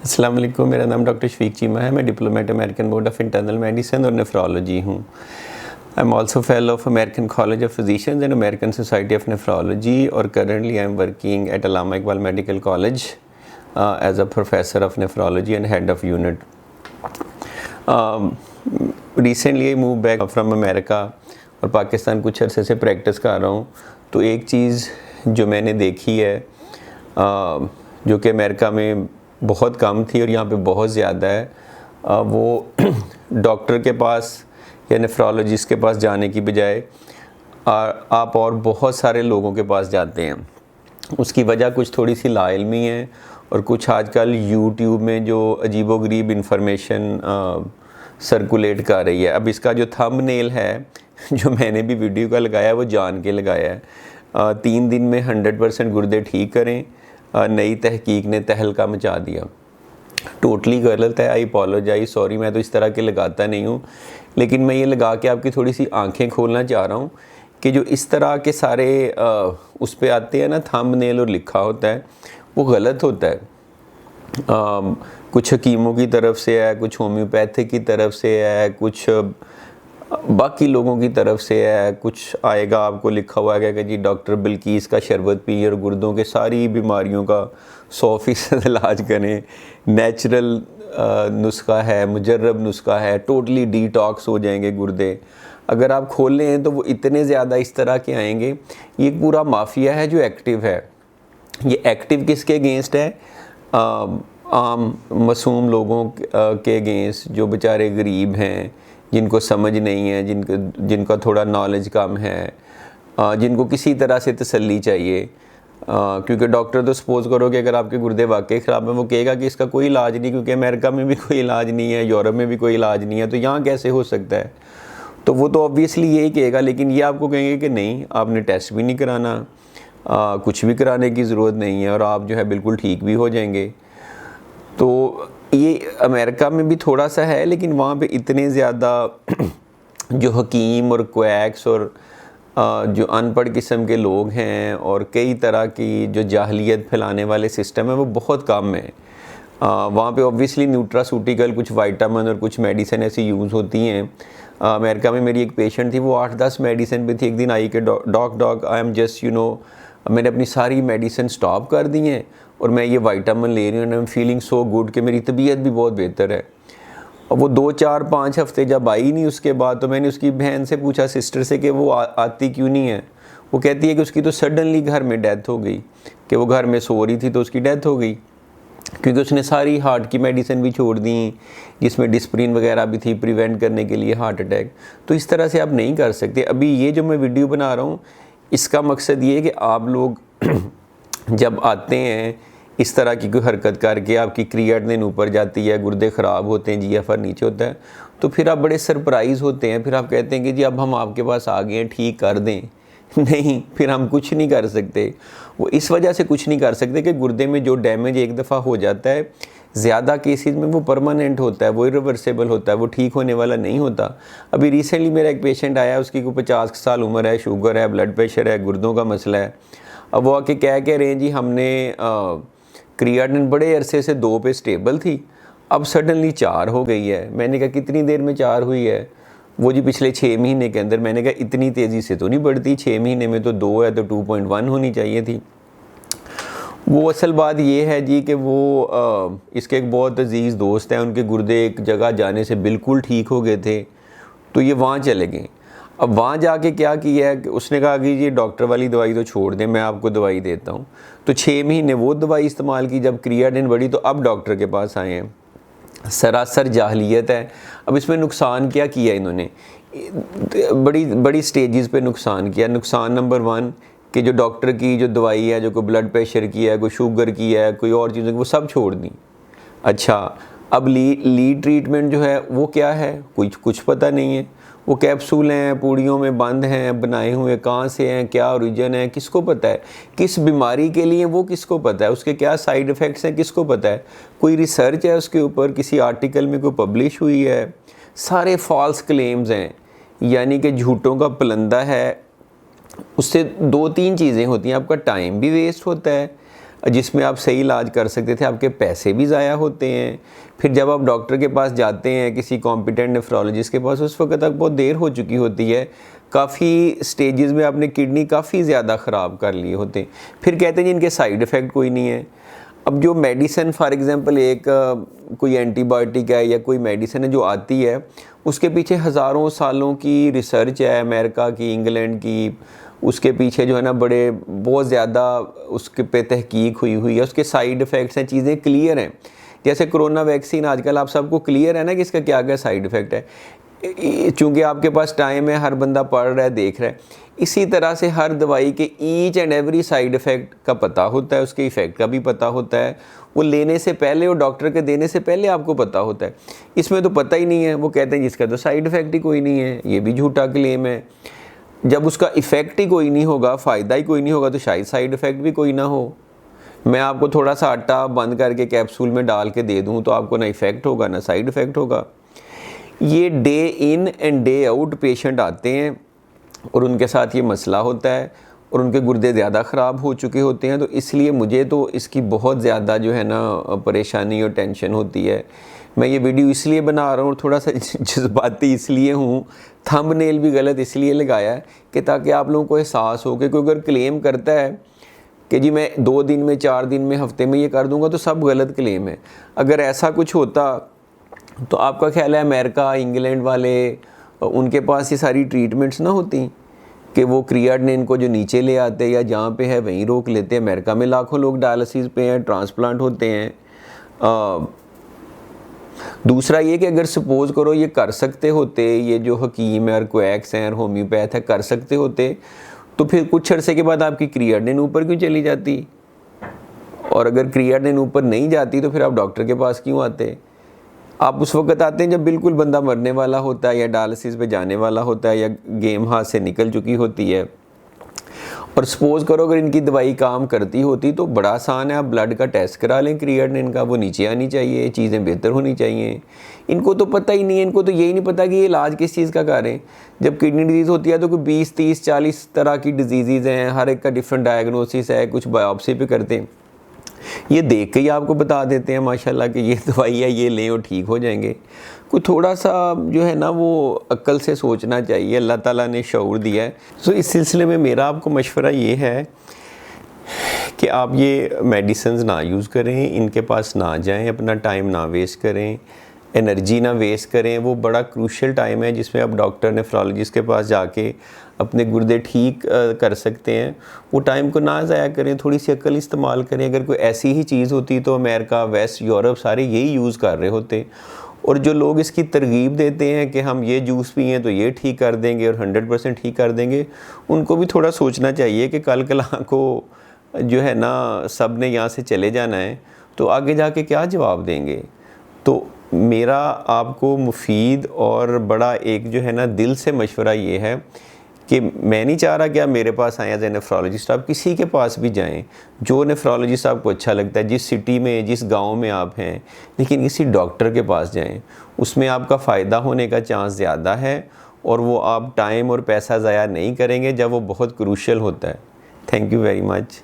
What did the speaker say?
अस्सलाम वालेकुम। मेरा नाम डॉक्टर शफीक चीमा है। मैं diplomate American board of internal medicine और नेफ्रोलॉजी हूँ। I am also fellow of American college of physicians and American society of nephrology और currently I am working at Allama Iqbal medical college as a professor of nephrology and head of unit. Recently I move back from America और पाकिस्तान कुछ अरसे से practice कर रहा हूँ। तो एक चीज़ जो मैंने देखी है जो कि अमेरिका में बहुत कम थी और यहाँ पे बहुत ज़्यादा है, वो डॉक्टर के पास या नेफ्रोलॉजिस्ट के पास जाने की बजाय आप और बहुत सारे लोगों के पास जाते हैं। उसकी वजह कुछ थोड़ी सी लाइल्मी है और कुछ आजकल यूट्यूब में जो अजीबोगरीब इंफॉर्मेशन सर्कुलेट कर रही है। अब इसका जो थंबनेल है जो मैंने भी वीडियो का लगाया है वो जान के लगाया है। 3 दिन में 100% गुर्दे ठीक करें, नई तहकीक ने तहलका मचा दिया। टोटली गलत है। आई अपोलोजाइज, सॉरी, मैं तो इस तरह के लगाता नहीं हूँ, लेकिन मैं ये लगा के आपकी थोड़ी सी आंखें खोलना चाह रहा हूँ कि जो इस तरह के सारे उस पे आते हैं ना थंबनेल और लिखा होता है वो गलत होता है। कुछ हकीमों की तरफ से है, कुछ होम्योपैथिक की तरफ से है, कुछ बाकी लोगों की तरफ से है। कुछ आएगा आपको लिखा हुआ है कि जी डॉक्टर बिल्किस का शरबत पी और गुर्दों के सारी बीमारियों का 100% इलाज करें, नेचुरल नुस्खा है, मुजर्रब नुस्खा है, टोटली डिटॉक्स हो जाएंगे गुर्दे। अगर आप खोल लें तो वो इतने ज़्यादा इस तरह के आएंगे। ये पूरा माफिया है जो एक्टिव है। ये एक्टिव किसके अगेंस्ट है? आम मासूम लोगों के अगेंस्ट, जो बेचारे गरीब हैं, जिनको समझ नहीं है, जिनका थोड़ा नॉलेज कम है, जिनको किसी तरह से तसल्ली चाहिए। क्योंकि डॉक्टर तो सपोज़ करो कि अगर आपके गुर्दे वाकई ख़राब हैं, वो कहेगा कि इसका कोई इलाज नहीं, क्योंकि अमेरिका में भी कोई इलाज नहीं है, यूरोप में भी कोई इलाज नहीं है, तो यहाँ कैसे हो सकता है? तो वो तो ऑब्वियसली यही कहेगा। लेकिन ये आपको कहेंगे कि नहीं, आपने टेस्ट भी नहीं कराना, कुछ भी कराने की ज़रूरत नहीं है और आप जो है बिल्कुल ठीक भी हो जाएंगे। तो ये अमेरिका में भी थोड़ा सा है, लेकिन वहाँ पे इतने ज़्यादा जो हकीम और क्वैक्स और जो अनपढ़ किस्म के लोग हैं और कई तरह की जो जाहलियत फैलाने वाले सिस्टम है वो बहुत कम है। वहाँ पे ऑब्वियसली न्यूट्रासूटिकल, कुछ वाइटामिन और कुछ मेडिसिन ऐसी यूज़ होती हैं। अमेरिका में मेरी एक पेशेंट थी, वो 8-10 मेडिसिन पे थी। एक दिन आई कि डॉक आई एम जस्ट मैंने अपनी सारी मेडिसिन स्टॉप कर दी हैं और मैं ये वाइटामिन ले रही हूँ, I am feeling so good कि मेरी तबीयत भी बहुत बेहतर है। और वो 2-4-5 हफ्ते जब आई नहीं उसके बाद, तो मैंने उसकी बहन से पूछा, सिस्टर से, कि वो आती क्यों नहीं है। वो कहती है कि उसकी तो सडनली घर में डेथ हो गई, कि वो घर में सो रही थी तो उसकी डेथ हो गई, क्योंकि उसने सारी हार्ट की मेडिसिन भी छोड़ दी, जिसमें डिस्प्रिन वगैरह भी थी प्रिवेंट करने के लिए हार्ट अटैक। तो इस तरह से आप नहीं कर सकते। अभी ये जो मैं वीडियो बना रहा हूँ, इसका मकसद ये है कि आप लोग जब आते हैं इस तरह की कोई हरकत करके, आपकी क्रिएटिनिन ऊपर जाती है, गुर्दे ख़राब होते हैं, जीएफआर नीचे होता है, तो फिर आप बड़े सरप्राइज़ होते हैं। फिर आप कहते हैं कि जी अब हम आपके पास आ गए हैं, ठीक कर दें। नहीं, फिर हम कुछ नहीं कर सकते। वो इस वजह से कुछ नहीं कर सकते कि गुर्दे में जो डैमेज एक दफ़ा हो जाता है, ज़्यादा केसेस में वो परमानेंट होता है, वो इरिवर्सिबल होता है, वो ठीक होने वाला नहीं होता। अभी रिसेंटली मेरा एक पेशेंट आया, उसकी कोई 50 साल उम्र है, शुगर है, ब्लड प्रेशर है, गुर्दों का मसला है। अब वो आके कह रहे हैं जी हमने क्रिएटिनिन बड़े अरसे से 2 पे स्टेबल थी, अब सडनली 4 हो गई है। मैंने कहा कितनी देर में 4 हुई है? वो जी पिछले 6 महीने के अंदर। मैंने कहा इतनी तेज़ी से तो नहीं बढ़ती, 6 महीने में तो 2 है, तो 2.1 होनी चाहिए थी। वो असल बात ये है जी कि वो इसके एक बहुत अजीज़ दोस्त हैं, उनके गुर्दे एक जगह जाने से बिल्कुल ठीक हो गए थे, तो ये वहाँ चले गए। अब वहाँ जाके क्या किया है कि उसने कहा कि ये डॉक्टर वाली दवाई तो छोड़ दें, मैं आपको दवाई देता हूँ। तो 6 महीने वो दवाई इस्तेमाल की, जब क्रिएटिनिन बढ़ी तो अब डॉक्टर के पास आए हैं। सरासर जाहलियत है। अब इसमें नुकसान क्या किया इन्होंने? बड़ी बड़ी स्टेजेस पे नुकसान किया। नुकसान नंबर 1 कि जो डॉक्टर की जो दवाई है, जो कोई ब्लड प्रेशर की है, कोई शुगर की है, कोई और चीज़ों की, वो सब छोड़ दी। अच्छा, अब लीड ट्रीटमेंट जो है वो क्या है, कुछ पता नहीं है। वो कैप्सूल हैं, पूड़ियों में बंद हैं, बनाए हुए कहाँ से हैं, क्या ओरिजिन है, किसको पता है? किस बीमारी के लिए वो किसको पता है? उसके क्या साइड इफ़ेक्ट्स हैं, किसको पता है? कोई रिसर्च है उसके ऊपर, किसी आर्टिकल में कोई पब्लिश हुई है? सारे फॉल्स क्लेम्स हैं, यानी कि झूठों का पलंदा है। उससे 2-3 चीज़ें होती हैं, आपका टाइम भी वेस्ट होता है, जिसमें आप सही इलाज कर सकते थे, आपके पैसे भी ज़ाया होते हैं। फिर जब आप डॉक्टर के पास जाते हैं, किसी कॉम्पिटेंट नेफ्रोलॉजिस्ट के पास, उस वक्त तक बहुत देर हो चुकी होती है, काफ़ी स्टेजेस में आपने किडनी काफ़ी ज़्यादा ख़राब कर लिए होते हैं। फिर कहते हैं जी इनके साइड इफ़ेक्ट कोई नहीं है। अब जो मेडिसिन फॉर एग्ज़ाम्पल एक कोई एंटीबायोटिक है या कोई मेडिसिन है जो आती है, उसके पीछे हज़ारों सालों की रिसर्च है, अमेरिका की, इंग्लैंड की, उसके पीछे जो है ना बड़े बहुत ज़्यादा उसके पे तहकीक हुई है, उसके साइड इफ़ेक्ट्स हैं, चीज़ें क्लियर हैं। जैसे कोरोना वैक्सीन आजकल आप सबको क्लियर है ना कि इसका क्या क्या साइड इफ़ेक्ट है। चूँकि आपके पास टाइम है, हर बंदा पढ़ रहा है, देख रहा है, इसी तरह से हर दवाई के each and every side effect का पता होता है, उसके इफ़ेक्ट का भी पता होता है। वो लेने से पहले और डॉक्टर के देने से पहले आपको पता होता है। इसमें तो पता ही नहीं है, वो कहते हैं जिसका तो साइड इफ़ेक्ट ही कोई नहीं है, ये भी झूठा क्लेम है। जब उसका इफ़ेक्ट ही कोई नहीं होगा, फ़ायदा ही कोई नहीं होगा, तो शायद साइड इफ़ेक्ट भी कोई ना हो। मैं आपको थोड़ा सा आटा बंद करके कैप्सूल में डाल के दे दूँ तो आपको ना इफ़ेक्ट होगा ना साइड इफ़ेक्ट होगा। ये day in and day out patient आते हैं और उनके साथ ये मसला होता है और उनके गुर्दे ज़्यादा ख़राब हो चुके होते हैं। तो इसलिए मुझे तो इसकी बहुत ज़्यादा जो है ना परेशानी और टेंशन होती है। मैं ये वीडियो इसलिए बना रहा हूँ और थोड़ा सा जज्बाती इसलिए हूँ, थंबनेल भी गलत इसलिए लगाया है कि ताकि आप लोगों को एहसास हो कि कोई अगर क्लेम करता है कि जी मैं 2 दिन में, 4 दिन में, हफ्ते में ये कर दूंगा, तो सब गलत क्लेम है। अगर ऐसा कुछ होता तो आपका ख्याल है अमेरिका, इंग्लैंड वाले, उनके पास ये सारी ट्रीटमेंट्स ना होती कि वो क्रियाटिनिन को जो नीचे ले आते या जहाँ पे है वहीं रोक लेते। अमेरिका में लाखों लोग डायलिसिस पे हैं, ट्रांसप्लांट होते हैं। दूसरा ये कि अगर सपोज़ करो ये कर सकते होते, ये जो हकीम है और क्वैक्स हैं और होम्योपैथ है कर सकते होते, तो फिर कुछ अरसे के बाद आपकी क्रियाटिनिन ऊपर क्यों चली जाती? और अगर क्रियाटिनिन ऊपर नहीं जाती तो फिर आप डॉक्टर के पास क्यों आते? आप उस वक्त आते हैं जब बिल्कुल बंदा मरने वाला होता है या डायलिसिस पे जाने वाला होता है या गेम हाथ से निकल चुकी होती है। और सपोज़ करो अगर इनकी दवाई काम करती होती तो बड़ा आसान है, आप ब्लड का टेस्ट करा लें, क्रिएटिनिन का वो नीचे आनी चाहिए, चीज़ें बेहतर होनी चाहिए। इनको तो पता ही नहीं है, इनको तो यही नहीं पता कि ये इलाज किस चीज़ का करें। जब किडनी डिजीज़ होती है तो कोई 20, 30, 40 तरह की डिजीज़ हैं, हर एक का डिफरेंट डायग्नोसिस है, कुछ बायोप्सी पे करते हैं, ये देख के ही आपको बता देते हैं माशाल्लाह कि ये दवाई है, ये लें और ठीक हो जाएंगे। कोई थोड़ा सा जो है ना वो अक्ल से सोचना चाहिए, अल्लाह ताला ने शऊर दिया है। सो इस सिलसिले में मेरा आपको मशवरा ये है कि आप ये मेडिसिन्स ना यूज़ करें, इनके पास ना जाएं, अपना टाइम ना वेस्ट करें, एनर्जी ना वेस्ट करें। वो बड़ा क्रूशियल टाइम है जिसमें आप डॉक्टर नेफ्रोलॉजिस्ट के पास जाके अपने गुर्दे ठीक कर सकते हैं। वो टाइम को ना ज़ाया करें, थोड़ी सी अक्ल इस्तेमाल करें। अगर कोई ऐसी ही चीज़ होती तो अमेरिका, वेस्ट, यूरोप सारे यही यूज़ कर रहे होते। और जो लोग इसकी तरगीब देते हैं कि हम ये जूस पिएँ तो ये ठीक कर देंगे और 100% ठीक कर देंगे, उनको भी थोड़ा सोचना चाहिए कि कल कला को जो है ना सब ने यहाँ से चले जाना है, तो आगे जाके क्या जवाब देंगे। तो मेरा आपको मुफीद और बड़ा एक जो है ना दिल से मशवरा ये है कि मैं नहीं चाह रहा कि आप मेरे पास आएँ एज ए नेफ्रोलॉजिस्ट, आप किसी के पास भी जाएं, जो नेफ्रोलॉजिस्ट आपको अच्छा लगता है, जिस सिटी में, जिस गांव में आप हैं, लेकिन किसी डॉक्टर के पास जाएं। उसमें आपका फ़ायदा होने का चांस ज़्यादा है और वो आप टाइम और पैसा ज़ाया नहीं करेंगे जब वो बहुत क्रूशियल होता है। Thank you very much.